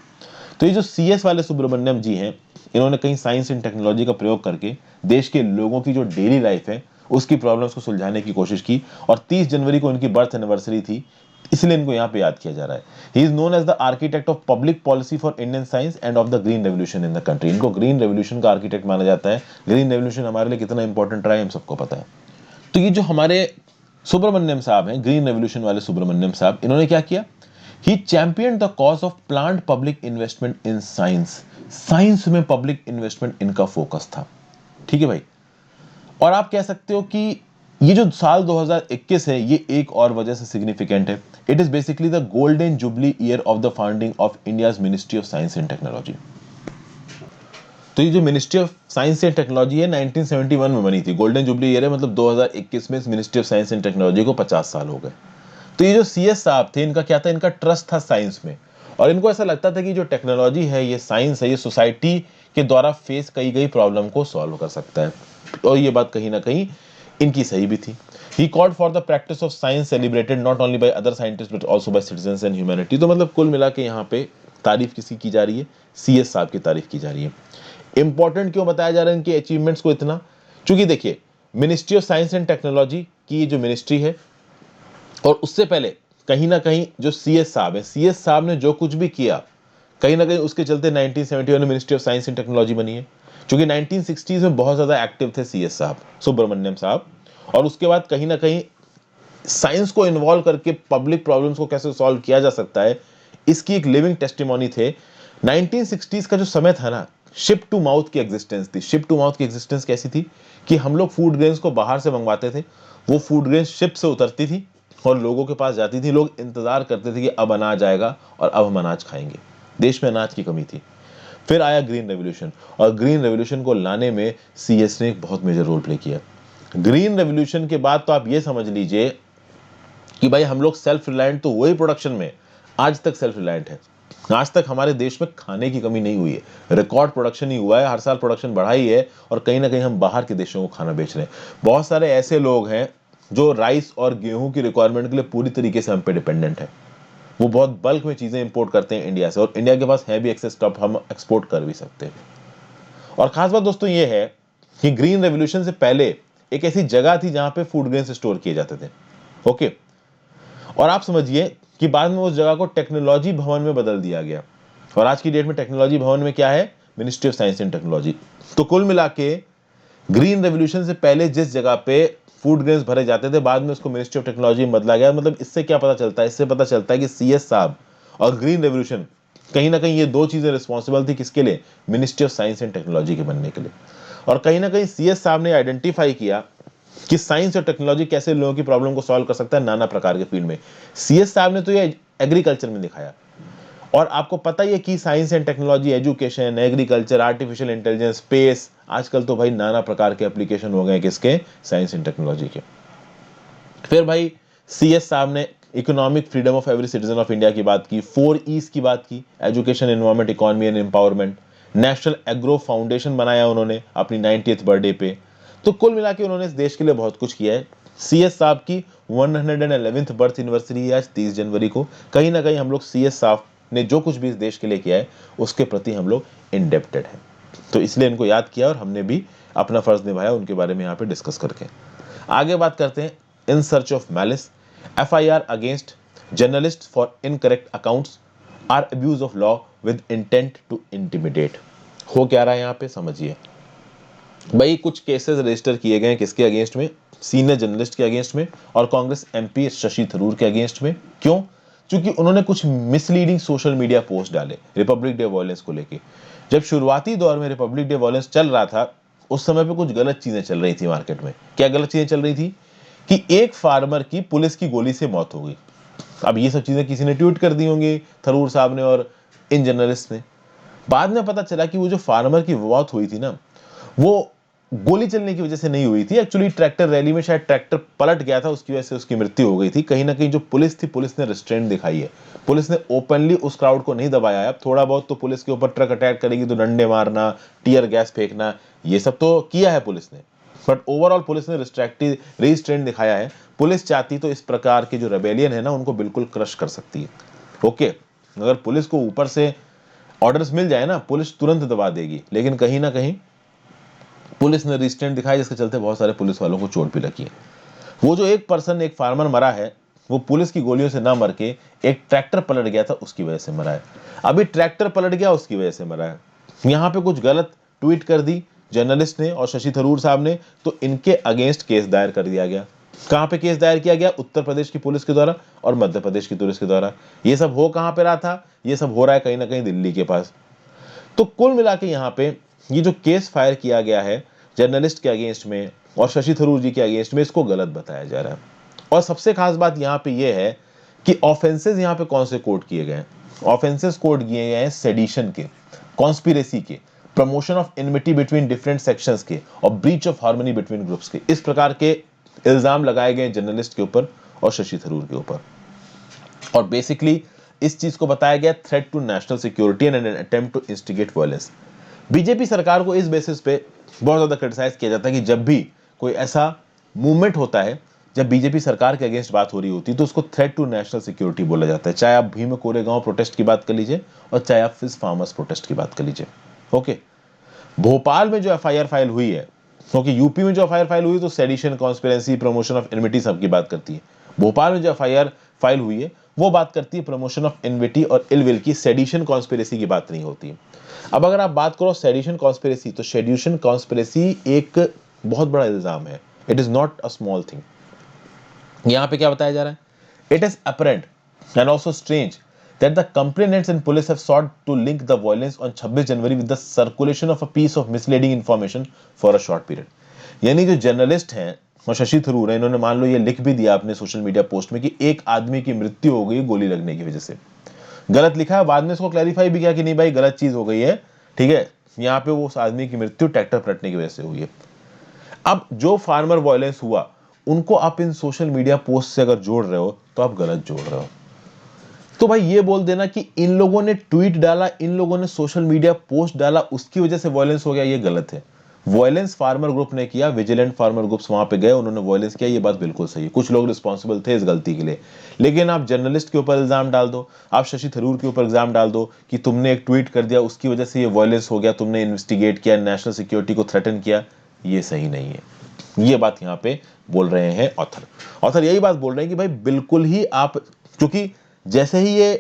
तो ये जो सीएस वाले सुब्रमण्यम जी हैं, इन्होंने कहीं साइंस एंड टेक्नोलॉजी का प्रयोग करके देश के लोगों की जो डेली लाइफ है उसकी प्रॉब्लम्स को सुलझाने की कोशिश की। और 30 जनवरी को इनकी बर्थ एनिवर्सरी थी, इसलिए इनको यहाँ पे याद किया जा रहा है। He is known as the architect of public policy for Indian science and of the green revolution in the country. इनको ग्रीन रेवोल्यूशन का आर्किटेक्ट माना जाता है। ग्रीन रेवोल्यूशन हमारे लिए कितना इंपॉर्टेंट रहा है हम सबको पता है। तो ये जो हमारे सुब्रमण्यम साहब हैं, ग्रीन रेवोल्यूशन वाले सुब्रमण्यम साहब, इन्होंने क्या किया? He champion the cause of plant public investment in science. Science में पब्लिक इन्वेस्टमेंट इनका फोकस था। ठीक है भाई। और आप कह सकते हो कि ये जो साल 2021 है ये एक और वजह से सिग्निफिकेंट है। It is basically the golden jubilee year of the founding of India's ministry of science and technology. तो ये जो ministry of science and technology है 1971 में बनी थी। गोल्डन जुबली ईयर है, मतलब 2021 में इस ministry of science and technology को 50 साल हो गए। तो ये जो सीएस साहब थे, इनका क्या था? इनका ट्रस्ट था साइंस में। और इनको ऐसा लगता था कि जो टेक्नोलॉजी है, ये साइंस है, ये सोसाइटी के द्वारा फेस की गई प्रॉब्लम को सॉल्व कर सकता है। और ये बात कहीं ना कहीं इनकी सही भी थी। He called for the practice of science celebrated not only by other scientist but also by citizens and humanity. तो मतलब कुल मिला के यहाँ पे तारीफ किसी की जा रही है? सीएस साहब की तारीफ की जा रही है। इंपॉर्टेंट क्यों बताया जा रहा है इनके अचीवमेंट्स को इतना? क्योंकि देखिए, ministry of science and technology की जो मिनिस्ट्री है, और उससे पहले कहीं ना कहीं जो सीएस साहब है, सीएस साहब ने जो कुछ भी किया, कहीं ना कहीं उसके चलते 1971 में ministry of science and technology बनी है। क्योंकि 1960s में बहुत ज्यादा एक्टिव थे सीएस साहब, सुब्रमण्यम साहब। और उसके बाद कहीं ना कहीं साइंस को इन्वॉल्व करके पब्लिक प्रॉब्लम्स को कैसे सॉल्व किया जा सकता है, इसकी एक लिविंग टेस्टिमोनी थे। 1960s का जो समय था ना, शिप टू माउथ की एग्जिस्टेंस थी। शिप टू माउथ की एग्जिस्टेंस कैसी थी? कि हम लोग फूड ग्रेन्स को बाहर से मंगवाते थे, वो फूड ग्रेन्स शिप से उतरती थी और लोगों के पास जाती थी। लोग इंतजार करते थे कि अब अनाज आएगा और अब हम अनाज खाएंगे। देश में अनाज की कमी थी। फिर आया ग्रीन रेवोल्यूशन, और ग्रीन रेवोल्यूशन को लाने में सीएस ने एक बहुत मेजर रोल प्ले किया। ग्रीन रेवोल्यूशन के बाद तो आप ये समझ लीजिए कि भाई हम लोग सेल्फ रिलायंट तो हुए ही प्रोडक्शन में, आज तक सेल्फ रिलायंट है। आज तक हमारे देश में खाने की कमी नहीं हुई है। रिकॉर्ड प्रोडक्शन ही हुआ है, हर साल प्रोडक्शन बढ़ा ही है। और कहीं ना कहीं हम बाहर के देशों को खाना बेच रहे हैं। बहुत सारे ऐसे लोग हैं जो राइस और गेहूं की रिक्वायरमेंट के लिए पूरी तरीके से हम पे डिपेंडेंट है। वो बहुत बल्क में चीजें इंपोर्ट करते हैं इंडिया से, और इंडिया के पास है भी एक्सेस स्टॉक, हम एक्सपोर्ट कर भी सकते हैं। और खास बात दोस्तों ये है कि ग्रीन रेवोल्यूशन से पहले एक ऐसी जगह थी जहां पे फूड ग्रेन स्टोर किए जाते थे। ओके। और आप समझिए कि बाद में उस जगह को टेक्नोलॉजी भवन में बदल दिया गया। और आज की डेट में टेक्नोलॉजी भवन में क्या है? Ministry of science and technology. तो कुल मिला के ग्रीन रेवोल्यूशन से पहले जिस जगह पे फूड ग्रेन्स भरे जाते थे, बाद में उसको मिनिस्ट्री ऑफ टेक्नोलॉजी में बदला गया। मतलब इससे क्या पता चलता है? इससे पता चलता है कि सीएस साहब और ग्रीन रेवोल्यूशन, कहीं ना कहीं ये दो चीजें रिस्पॉन्सिबल थी किसके लिए? Ministry of science and technology के बनने के लिए। और कहीं ना कहीं सीएस साहब ने आइडेंटिफाई किया कि साइंस और टेक्नोलॉजी कैसे लोगों की प्रॉब्लम को सॉल्व कर सकता है नाना प्रकार के फील्ड में। सीएस साहब ने तो ये एग्रीकल्चर में दिखाया। और आपको पता ही है कि science and technology, education, agriculture, artificial intelligence, space, आजकल तो भाई नाना प्रकार के एप्लीकेशन हो गए किसके? साइंस एंड टेक्नोलॉजी के। फिर भाई सीएस साहब ने economic freedom of every citizen of India की बात की, 4E's की बात की, education, environment, economy and empowerment. National agro foundation बनाया उन्होंने अपनी 90th बर्थडे पे। तो कुल मिला के उन्होंने इस देश के लिए बहुत कुछ किया है। सीएस साहब की 111th बर्थ एनिवर्सरी है आज 30 जनवरी को। कहीं ना कहीं हम लोग सीएस साहब ने जो कुछ भी इस देश के लिए किया है उसके प्रति हम लोग इंडेप्टेड हैं। तो इसलिए इनको याद किया और हमने भी अपना फर्ज निभाया उनके बारे में यहाँ पे डिस्कस करके। आगे बात करते हैं in search of malice, FIR against journalist for incorrect accounts or abuse of law with intent to intimidate. हो क्या रहा है यहाँ पे समझिए भाई, कुछ केसेस रजिस्टर किए गए हैं किसके अगेंस्ट में, सीनियर जर्नलिस्ट के अगेंस्ट में और कांग्रेस MP शशि थरूर के अगेंस्ट में। क्यों? क्योंकि उन्होंने कुछ मिसलीडिंग सोशल मीडिया पोस्ट डाले रिपब्लिक डे वॉयलेंस को लेके। जब शुरुआती दौर में रिपब्लिक डे वॉयलेंस चल रहा था उस समय पे कुछ गलत चीजें चल रही थी मार्केट में। क्या गलत चीजें चल रही थी कि एक फार्मर की पुलिस की गोली से मौत हो गई। अब ये सब चीजें किसी ने ट्वीट कर दी होंगी, थरूर साहब ने और इन जर्नलिस्ट ने। बाद में पता चला कि वो जो फार्मर की मौत हुई थी ना, वो गोली चलने की वजह से नहीं हुई थी। एक्चुअली ट्रैक्टर रैली में शायद ट्रैक्टर पलट गया था, उसकी वजह से उसकी मृत्यु हो गई थी। कहीं ना कहीं जो पुलिस थी, पुलिस ने रिस्ट्रेंट दिखाई है। पुलिस ने ओपनली उस क्राउड को नहीं दबाया है। अब थोड़ा बहुत तो पुलिस के ऊपर ट्रक अटैक करेगी तो डंडे मारना, टीयर गैस फेंकना, ये सब तो किया है पुलिस ने, बट ओवरऑल पुलिस ने रिस्ट्रेंट दिखाया है। पुलिस चाहती तो इस प्रकार के जो रेबेलियन है ना उनको बिल्कुल क्रश कर सकती है। ओके, अगर पुलिस को ऊपर से ऑर्डर्स मिल जाए ना, पुलिस तुरंत दबा देगी। लेकिन कहीं ना कहीं पुलिस ने रिस्ट्रेंट दिखाया जिसके चलते बहुत सारे पुलिस वालों को चोट भी लगी है। वो जो एक पर्सन, एक फार्मर मरा है, वो पुलिस की गोलियों से ना मर के एक ट्रैक्टर पलट गया था उसकी वजह से मरा है। अभी ट्रैक्टर पलट गया उसकी वजह से मरा है। यहाँ पे कुछ गलत ट्वीट कर दी जर्नलिस्ट ने और शशि थरूर साहब ने, तो इनके अगेंस्ट केस दायर कर दिया गया। कहां पे केस दायर किया गया? उत्तर प्रदेश की पुलिस के द्वारा और मध्य प्रदेश की पुलिस के द्वारा। ये सब हो कहां पे रहा था? ये सब हो रहा है कहीं ना कहीं दिल्ली के पास। तो कुल मिला के यहाँ पे ये जो केस फायर किया गया है जर्नलिस्ट के अगेंस्ट में और शशि थरूर जी के अगेंस्ट में, इसको गलत बताया जा रहा है। और सबसे खास बात यहाँ पे ये है कि ऑफेंसेस यहाँ पे कौन से कोड किए गए हैं? ऑफेंसेस कोड किए गए हैं सेडिशन के, कॉन्स्पिरेसी के, promotion of enmity between different sections के और breach of harmony between groups के। इस प्रकार के इल्जाम लगाए गए जर्नलिस्ट के ऊपर और शशि थरूर के ऊपर। और बेसिकली इस चीज को बताया गया threat to national security and an attempt to instigate violence. BJP सरकार को इस बेसिस पे बहुत ज्यादा क्रिटिसाइज किया जाता है कि जब भी कोई ऐसा मूवमेंट होता है, जब बीजेपी सरकार के अगेंस्ट बात हो रही होती है तो उसको थ्रेट टू नेशनल सिक्योरिटी बोला जाता है। चाहे आप भीम कोरेगांव प्रोटेस्ट की बात कर लीजिए और चाहे आप फिश फार्मर्स प्रोटेस्ट की बात कर लीजिए। ओके, भोपाल में जो FIR फाइल हुई है, क्योंकि यूपी में जो FIR फाइल हुई तो sedition, conspiracy, promotion of InvIT सबकी बात करती है। भोपाल में जो FIR फाइल हुई है वो बात करती है प्रमोशन ऑफ इनविटी और इलविल की, सेडिशन कॉन्स्पिरेसी की बात नहीं होती है। अब अगर आप बात करो सेडिशन कॉन्स्पिरेसी, तो सेडिशन कॉन्स्पिरेसी एक बहुत बड़ा इल्जाम है। It is not a small thing. यहां पे क्या बताया जा रहा है? It is apparent and also strange that the complainants and police have sought to link the violence on 26 January with the circulation of a piece of misleading information for a short period। यानी जो journalist हैं और शशि थरूर है, इन्होंने मान लो ये लिख भी दिया अपने सोशल मीडिया पोस्ट में कि एक आदमी की मृत्यु हो गई गोली लगने की वजह से। गलत लिखा है, बाद में इसको क्लैरिफाई भी किया कि नहीं भाई गलत चीज हो गई है, ठीक है, यहाँ पे वो उस आदमी की मृत्यु ट्रैक्टर पलटने की वजह से हुई है। अब जो फार्मर वायलेंस हुआ उनको आप इन सोशल मीडिया पोस्ट से अगर जोड़ रहे हो तो आप गलत जोड़ रहे हो। तो भाई ये बोल देना कि इन लोगों ने ट्वीट डाला, इन लोगों ने सोशल मीडिया पोस्ट डाला, उसकी वजह से वायलेंस हो गया, ये गलत है। वायलेंस फार्मर ग्रुप ने किया, विजिलेंट फार्मर ग्रुप्स वहां पे गए, उन्होंने वायलेंस किया, ये बात बिल्कुल सही है। कुछ लोग रिस्पॉन्सिबल थे इस गलती के लिए। लेकिन आप जर्नलिस्ट के ऊपर इल्जाम डाल दो, आप शशि थरूर के ऊपर इल्जाम डाल दो कि तुमने एक ट्वीट कर दिया उसकी वजह से ये वायलेंस हो गया, तुमने इन्वेस्टिगेट किया, नेशनल सिक्योरिटी को थ्रेटन किया, ये सही नहीं है। ये बात यहाँ पे बोल रहे हैं ऑथर यही बात बोल रहे हैं कि भाई बिल्कुल ही आप, क्योंकि जैसे ही ये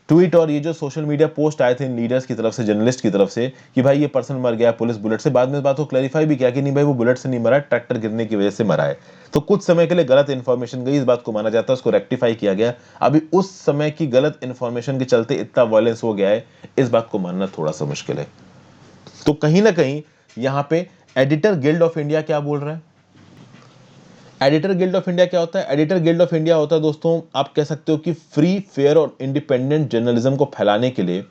ट्वीट और ये जो सोशल मीडिया पोस्ट आए थे इन लीडर्स की तरफ से, जर्नलिस्ट की तरफ से कि भाई ये पर्सन मर गया पुलिस बुलेट से, बाद में इस बात को क्लैरिफाई भी किया कि नहीं भाई वो बुलेट से नहीं मरा, ट्रैक्टर गिरने की वजह से मरा है। तो कुछ समय के लिए गलत इंफॉर्मेशन गई, इस बात को माना जाता है, उसको रेक्टिफाई किया गया। अभी उस समय की गलत इंफॉर्मेशन के चलते इतना वायलेंस हो गया है, इस बात को मानना थोड़ा सा मुश्किल है। तो कहीं ना कहीं यहाँ पे एडिटर गिल्ड ऑफ इंडिया क्या बोल रहा है? एडिटर गिल्ड ऑफ इंडिया क्या होता है? एडिटर गिल्ड ऑफ इंडिया होता है दोस्तों, आप कह सकते हो कि फ्री, फेयर और इंडिपेंडेंट जर्नलिज्म को फैलाने के लिए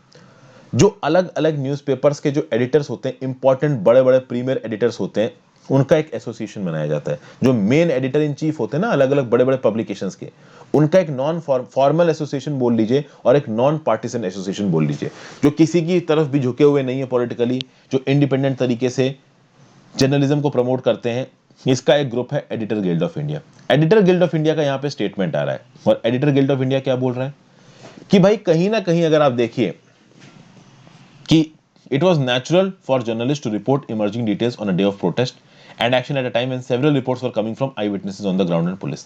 जो अलग अलग न्यूज़पेपर्स के जो एडिटर्स होते हैं, इंपॉर्टेंट बड़े बड़े प्रीमियर एडिटर्स होते हैं, उनका एक एसोसिएशन बनाया जाता है। जो मेन एडिटर इन चीफ होते हैं ना अलग अलग बड़े बड़े पब्लिकेशंस के, उनका एक नॉन फॉर्मल एसोसिएशन बोल लीजिए और एक नॉन पार्टिसन एसोसिएशन बोल लीजिए, जो किसी की तरफ भी झुके हुए नहीं है पॉलिटिकली, जो इंडिपेंडेंट तरीके से जर्नलिज्म को प्रमोट करते हैं। इसका एक ग्रुप है editor guild of India. Editor guild of India का यहाँ पे स्टेटमेंट आ रहा है और एडिटर गिल्ड ऑफ इंडिया क्या बोल रहा है कि भाई कहीं ना कहीं अगर आप देखिए कि it was natural for journalists to report emerging details on a day of protest and action at a time when several reports were coming from eyewitnesses on the ground and police.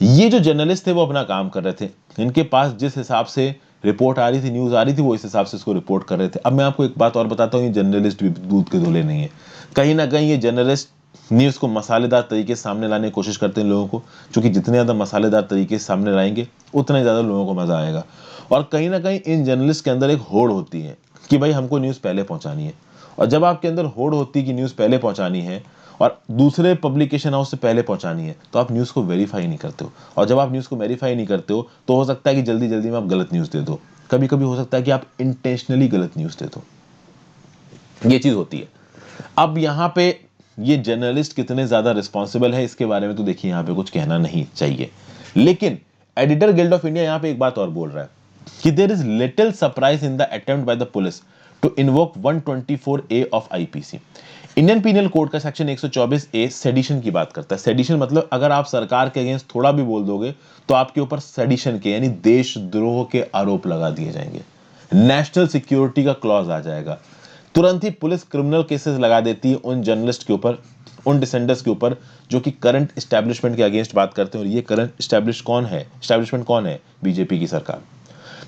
ये जो journalist थे वो अपना काम कर रहे थे, इनके पास जिस हिसाब से रिपोर्ट आ रही थी, न्यूज आ रही थी, वो इस हिसाब से इसको रिपोर्ट कर रहे थे। अब मैं आपको एक बात और बताता हूँ, ये जर्नलिस्ट भी दूध के धोले नहीं है। कहीं ना कहीं ये जर्नलिस्ट न्यूज को मसालेदार तरीके से सामने लाने की कोशिश करते हैं लोगों को, क्योंकि जितने ज्यादा मसालेदार तरीके से सामने लाएंगे उतना ज्यादा लोगों को मजा आएगा। और कहीं ना कहीं इन जर्नलिस्ट के अंदर एक होड़ होती है कि भाई हमको न्यूज पहले पहुंचानी है। और जब आपके अंदर होड़ होती है कि न्यूज पहले पहुंचानी है और दूसरे पब्लिकेशन हाउस से पहले पहुंचानी है, तो आप न्यूज को वेरीफाई नहीं करते हो। और जब आप न्यूज को वेरीफाई नहीं करते हो तो हो सकता है कि जल्दी जल्दी में आप गलत न्यूज दे दो, कभी कभी हो सकता है कि आप इंटेंशनली गलत न्यूज दे दो। ये चीज होती है। अब यहाँ पे ये जर्नलिस्ट कितने ज्यादा रिस्पॉन्सिबल है इसके बारे में तो देखिए यहाँ पे कुछ कहना नहीं चाहिए, लेकिन एडिटर गिल्ड ऑफ इंडिया यहाँ पे एक बात और बोल रहा है कि there is little surprise in the attempt by the police to invoke 124A of IPC. Indian penal code का सेक्शन 124A सेडिशन की बात करता है। सेडिशन मतलब अगर आप सरकार के अगेंस्ट थोड़ा भी बोल दोगे तो आपके ऊपर सेडिशन के यानी देशद्रोह के आरोप लगा दिए जाएंगे, नेशनल सिक्योरिटी का क्लॉज आ जाएगा। तुरंत ही पुलिस क्रिमिनल केसेस लगा देती है उन जर्नलिस्ट के ऊपर, उन डिसेंडर्स के ऊपर जो कि करंट एस्टेब्लिशमेंट के अगेंस्ट बात करते हैं। और ये करंट एस्टेब्लिशमेंट कौन है? बीजेपी की सरकार।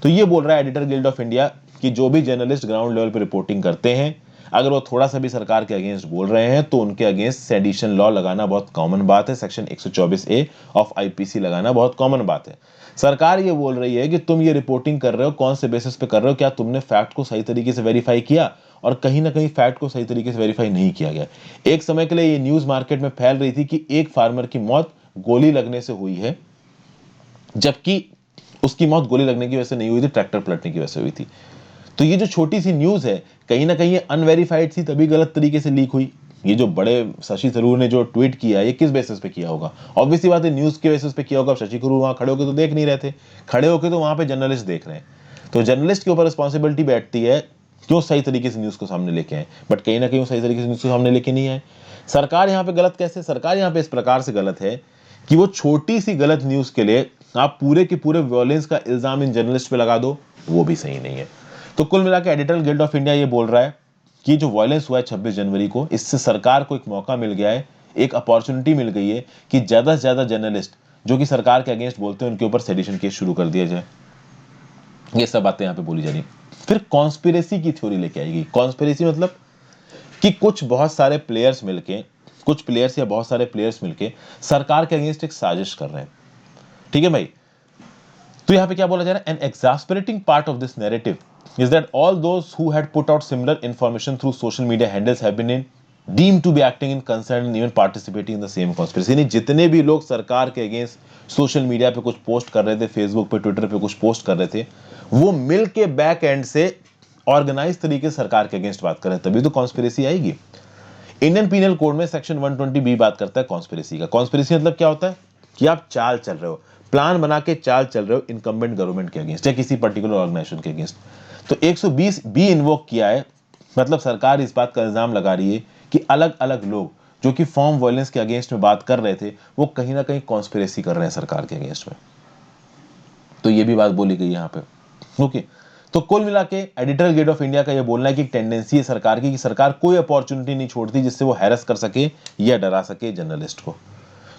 तो ये बोल रहा है एडिटर गिल्ड ऑफ इंडिया कि जो भी जर्नलिस्ट ग्राउंड लेवल पे रिपोर्टिंग करते हैं, अगर वो थोड़ा सा भी सरकार के अगेंस्ट बोल रहे हैं तो उनके अगेंस्ट सेडिशन लॉ लगाना बहुत कॉमन बात है। सेक्शन 124A ऑफ आईपीसी लगाना बहुत कॉमन बात है। सरकार ये बोल रही है कि तुम ये रिपोर्टिंग कर रहे हो, कौन से बेसिस पे कर रहे हो, क्या तुमने फैक्ट को सही तरीके से वेरीफाई किया? और कहीं ना कहीं फैक्ट को सही तरीके से वेरीफाई नहीं किया गया। एक समय के लिए ये न्यूज मार्केट में फैल रही थी कि एक फार्मर की मौत गोली लगने से हुई है, जबकि उसकी मौत गोली लगने की वजह से नहीं हुई थी, ट्रैक्टर पलटने की वजह से हुई थी। तो ये जो छोटी सी न्यूज है कहीं ना कहीं ये अनवेरिफाइड थी, तभी गलत तरीके से लीक हुई। ये जो बड़े शशि थरूर ने जो ट्वीट किया, ये किस बेसिस पे किया होगा? ऑब्वियसली बात है न्यूज के बेसिस पे किया होगा। शशि थरूर वहां खड़े होकर तो देख नहीं रहे थे, खड़े होकर तो वहां पे जर्नलिस्ट देख रहे हैं। तो जर्नलिस्ट के ऊपर रिस्पॉन्सिबिलिटी बैठती है कि वो सही तरीके से न्यूज को सामने लेके आए, बट कहीं ना कहीं वो सही तरीके से न्यूज को सामने लेके नहीं आए। सरकार यहाँ पे गलत कैसे? सरकार यहाँ पे इस प्रकार से गलत है कि वो छोटी सी गलत न्यूज के लिए आप पूरे के पूरे वॉयलेंस का इल्जाम इन जर्नलिस्ट पे लगा दो, वो भी सही नहीं है। तो कुल मिलाकर एडिटर गिल्ड ऑफ इंडिया ये बोल रहा है कि जो वॉयलेंस हुआ है 26 जनवरी को, इससे सरकार को एक मौका मिल गया है, एक अपॉर्चुनिटी मिल गई है कि ज्यादा से ज्यादा जर्नलिस्ट जो कि सरकार के अगेंस्ट बोलते हैं उनके ऊपर सेडिशन केस शुरू कर दिया जाए। ये सब बातें यहाँ पे बोली जा रही। फिर कॉन्स्पिरेसी की थ्योरी लेके आएगी। कॉन्स्पिरेसी मतलब कि बहुत सारे प्लेयर्स मिलके, कुछ प्लेयर्स या बहुत सारे प्लेयर्स मिलके सरकार के अगेंस्ट एक साजिश कर रहे हैं। ठीक है भाई। तो यहां पे क्या बोला जा रहा है? An exasperating part of this narrative is that all those who had put out similar information through social media handles have been deemed to be acting in concern and even participating in the same conspiracy. यानी जितने भी लोग सरकार के against social media पे कुछ post कर रहे थे, फेसबुक पे, ट्विटर पे कुछ पोस्ट कर रहे थे, वो मिल के बैक एंड से ऑर्गेनाइज तरीके से सरकार के अगेंस्ट बात कर रहे हैं, तभी तो कॉन्स्पिरेसी आएगी। इंडियन पीनल कोड में सेक्शन 120B बात करता है कॉन्स्पिरेसी का। कॉन्स्पिरेसी मतलब क्या होता है कि आप चाल चल रहे हो, प्लान बना के चाल चल रहे हो इनकम्बेंट गवर्नमेंट के अगेंस्ट या किसी पर्टिकुलर ऑर्गेनाइजेशन के अगेंस्ट। तो 120B इन्वोक किया है, मतलब सरकार इस बात का इल्जाम लगा रही है कि अलग अलग लोग जो कि फॉर्म वायलेंस के अगेंस्ट में बात कर रहे थे, वो कहीं ना कहीं कॉन्स्पिरेसी कर रहे हैं सरकार के अगेंस्ट में। तो ये भी बात बोली गई यहाँ पे। ओके। तो कुल मिला के एडिटर गिल्ड ऑफ इंडिया का ये बोलना है कि टेंडेंसी है सरकार की कि सरकार कोई अपॉर्चुनिटी नहीं छोड़ती जिससे वो हैरेस कर सके या डरा सके जर्नलिस्ट को।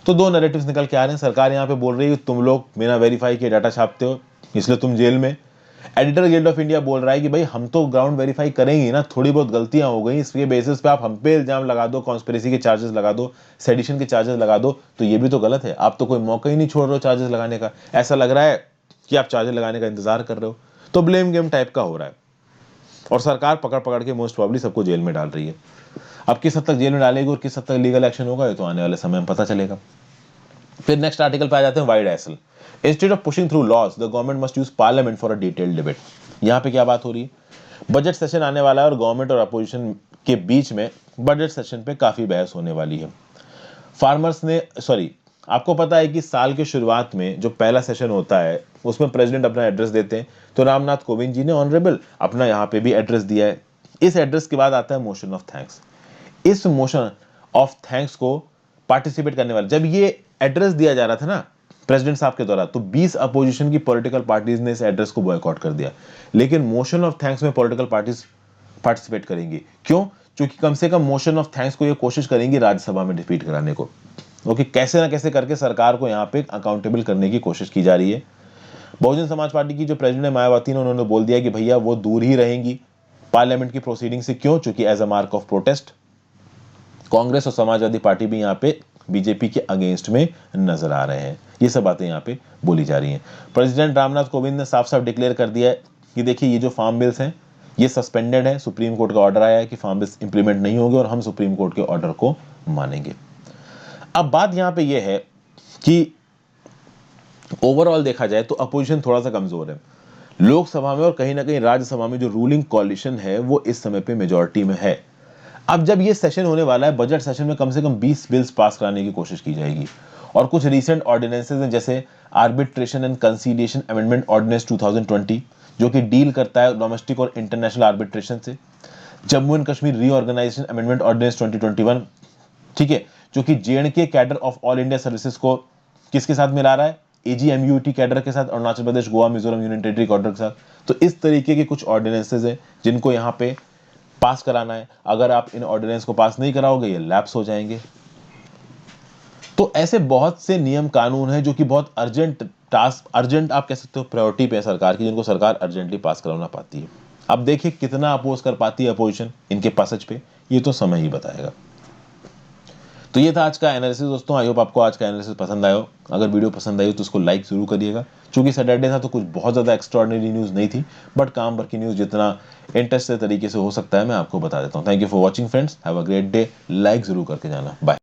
तो दो नैरेटिव्स निकल के आ रहे हैं। सरकार यहाँ पे बोल रही है कि तुम लोग बिना वेरीफाई किए डाटा छापते हो इसलिए तुम जेल में। एडिटर गिल्ड ऑफ इंडिया बोल रहा है कि भाई हम तो ग्राउंड वेरीफाई करेंगे ना, थोड़ी बहुत गलतियां हो गई, इसके बेसिस पे आप हम पे इल्जाम लगा दो, कॉन्स्पिरेसी के चार्जेस लगा दो, सेडिशन के चार्जेस लगा दो, तो ये भी तो गलत है। आप तो कोई मौका ही नहीं छोड़ रहे हो चार्जेस लगाने का। ऐसा लग रहा है कि आप चार्जेस लगाने का इंतजार कर रहे हो। तो ब्लेम गेम टाइप का हो रहा है और सरकार पकड़ पकड़ के मोस्ट प्रॉब्ली सबको जेल में डाल रही है। अब किस हद तक जेल में डालेगी और किस हद तक लीगल एक्शन होगा ये तो आने वाले समय में पता चलेगा। फिर नेक्स्ट आर्टिकल पे आ जाते हैं wide aisle. Instead of pushing through laws the government must use parliament for a detailed debate. यहाँ पे क्या बात हो रही है? बजट सेशन आने वाला है और गवर्नमेंट और अपोजिशन के बीच में बजट सेशन पे काफी बहस होने वाली है। फार्मर्स ने आपको पता है कि साल के शुरुआत में जो पहला सेशन होता है उसमें प्रेसिडेंट अपना एड्रेस देते हैं। तो रामनाथ कोविंद जी ने ऑनरेबल अपना यहाँ पे भी एड्रेस दिया है। इस एड्रेस के बाद आता है मोशन ऑफ थैंक्स। इस मोशन ऑफ थैंक्स को पार्टिसिपेट करने वाले, जब ये एड्रेस दिया जा रहा था ना प्रेसिडेंट साहब के द्वारा, तो 20 अपोजिशन की पॉलिटिकल पार्टीज ने इस एड्रेस को बॉयकॉट कर दिया। लेकिन मोशन ऑफ थैंक्स में पॉलिटिकल पार्टीज पार्टिसिपेट करेंगी। क्यों? क्योंकि कम से कम मोशन ऑफ थैंक्स को ये कोशिश करेंगी राज्यसभा में डिफीट कराने को। ओके, कैसे ना कैसे करके सरकार को यहाँ पे अकाउंटेबल करने की कोशिश की जा रही है। बहुजन समाज पार्टी की जो प्रेसिडेंट है मायावती ने, उन्होंने बोल दिया कि भैया वो दूर ही रहेंगी पार्लियामेंट की प्रोसीडिंग से। क्यों? क्योंकि as a mark of protest Congress और समाजवादी पार्टी भी यहाँ पे बीजेपी के अगेंस्ट में नजर आ रहे हैं। ये सब बातें यहाँ पे बोली जा रही हैं। प्रेसिडेंट रामनाथ कोविंद ने साफ साफ डिक्लेयर कर दिया है कि देखिए ये जो फार्म बिल्स हैं ये सस्पेंडेड है। सुप्रीम कोर्ट का ऑर्डर आया है कि फार्म बिल्स इंप्लीमेंट नहीं होंगे और हम सुप्रीम कोर्ट के ऑर्डर को मानेंगे। अब बात यहाँ पे ये है कि ओवरऑल देखा जाए तो अपोजिशन थोड़ा सा कमजोर है लोकसभा में, और कहीं ना कहीं राज्यसभा में जो रूलिंग कॉलिशन है वो इस समय पे मेजॉरिटी में है। अब जब ये सेशन होने वाला है, बजट सेशन में कम से कम 20 बिल्स पास कराने की कोशिश की जाएगी। और कुछ रीसेंट ऑर्डिनेंसेस हैं, जैसे arbitration and conciliation amendment ordinance 2020 जो कि डील करता है डोमेस्टिक और इंटरनेशनल आर्बिट्रेशन से। Jammu and Kashmir reorganisation amendment ordinance 2021, ठीक है, जो कि J and K cadre of all India services को किसके साथ मिला रहा है? एजीएमयूटी कैडर के साथ, Arunachal Pradesh, Goa, Mizoram union territory cadre के साथ। तो इस तरीके के कुछ ऑर्डिनेंसेस हैं जिनको यहाँ पे पास कराना है। अगर आप इन ऑर्डिनेंस को पास नहीं कराओगे ये लैप्स हो जाएंगे। तो ऐसे बहुत से नियम कानून हैं जो कि बहुत अर्जेंट टास्क, अर्जेंट आप कह सकते हो प्रायोरिटी पे है सरकार की, जिनको सरकार अर्जेंटली पास कराना पाती है। अब देखिए कितना अपोज कर पाती है अपोजिशन इनके पैसेज पे, ये तो समय ही बताएगा। तो ये था आज का एनालिसिस दोस्तों। आई होप आपको आज का एनालिसिस पसंद आया हो। अगर वीडियो पसंद आई तो उसको लाइक जरूर करिएगा। चूंकि सैटरडे था तो कुछ बहुत ज़्यादा एक्स्ट्रॉर्डिनरी न्यूज़ नहीं थी, बट काम भर की न्यूज़ जितना इंटरेस्ट तरीके से हो सकता है मैं आपको बता देता हूँ। Thank you for watching friends, have a great day. Like जरूर करके जाना। बाय।